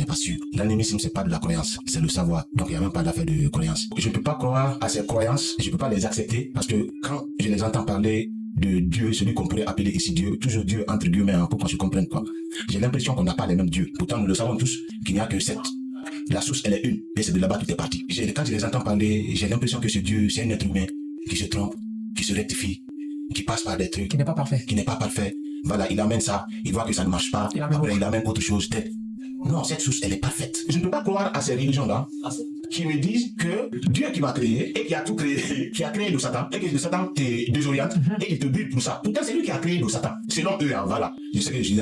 pas sûr. L'animisme, c'est pas de la croyance, c'est le savoir. Donc, il n'y a même pas d'affaire de croyance. Je ne peux pas croire à ces croyances, je ne peux pas les accepter parce que quand je les entends parler de Dieu, celui qu'on pourrait appeler ici Dieu, toujours Dieu entre guillemets, pour qu'on se comprenne quoi. J'ai l'impression qu'on n'a pas les mêmes dieux. Pourtant, nous le savons tous qu'il n'y a que 7. La source, elle est une, et c'est de là-bas tout est parti. Quand je les entends parler, j'ai l'impression que ce Dieu, c'est un être humain qui se trompe, qui se rectifie, qui passe par des trucs, Qui n'est pas parfait. qui n'est pas parfait. Voilà, il amène ça, il voit que ça ne marche pas, après il amène autre chose. Non, cette source, elle est parfaite. Je ne peux pas croire à ces religions-là qui me disent que Dieu qui m'a créé et qui a tout créé, qui a créé le Satan, et que le Satan te désoriente et il te brûle pour ça. Pourtant, c'est lui qui a créé le Satan. Selon eux, hein, voilà. Je sais que je dis,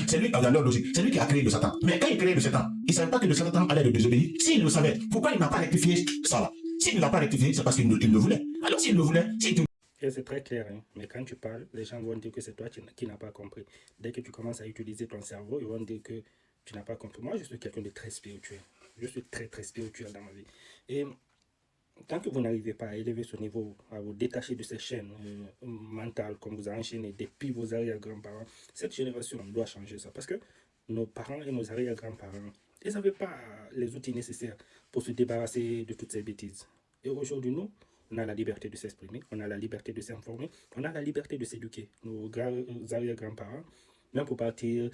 c'est lui, dans leur logique, c'est lui qui a créé le Satan. Mais quand il crée le Satan, il ne savait pas que le Satan allait le désobéir. S'il le savait, pourquoi il n'a pas rectifié ça là? S'il ne l'a pas rectifié, c'est parce qu'il le voulait. Alors s'il le voulait, Et c'est très clair, hein? Mais quand tu parles, les gens vont dire que c'est toi qui n'as pas compris. Dès que tu commences à utiliser ton cerveau, ils vont dire que tu n'as pas compris. Moi, je suis quelqu'un de très spirituel. Je suis très, très spirituel dans ma vie. Et tant que vous n'arrivez pas à élever ce niveau, à vous détacher de ces chaînes mentales qu'on vous a enchaînées depuis vos arrière-grands-parents, cette génération doit changer ça. Parce que nos parents et nos arrière-grands-parents, ils n'avaient pas les outils nécessaires pour se débarrasser de toutes ces bêtises. Et aujourd'hui, nous, on a la liberté de s'exprimer, on a la liberté de s'informer, on a la liberté de s'éduquer. Nos arrière-grands-parents, même pour partir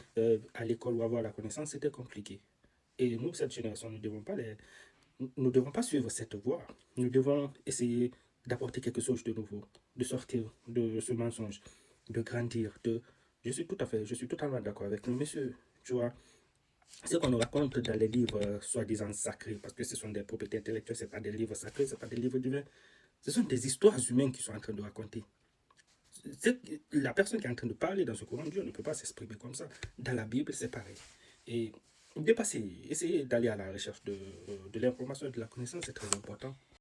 à l'école ou avoir la connaissance, c'était compliqué. Et nous, cette génération, nous ne devons pas suivre cette voie. Nous devons essayer d'apporter quelque chose de nouveau, de sortir de ce mensonge, de grandir. Je suis totalement d'accord avec nous, monsieur. Tu vois, ce qu'on nous raconte dans les livres soi-disant sacrés, parce que ce sont des propriétés intellectuelles, ce n'est pas des livres sacrés, ce n'est pas des livres divins. Ce sont des histoires humaines qui sont en train de raconter. La personne qui est en train de parler dans ce courant de Dieu ne peut pas s'exprimer comme ça. Dans la Bible, c'est pareil. Et essayer d'aller à la recherche de l'information et de la connaissance, c'est très important.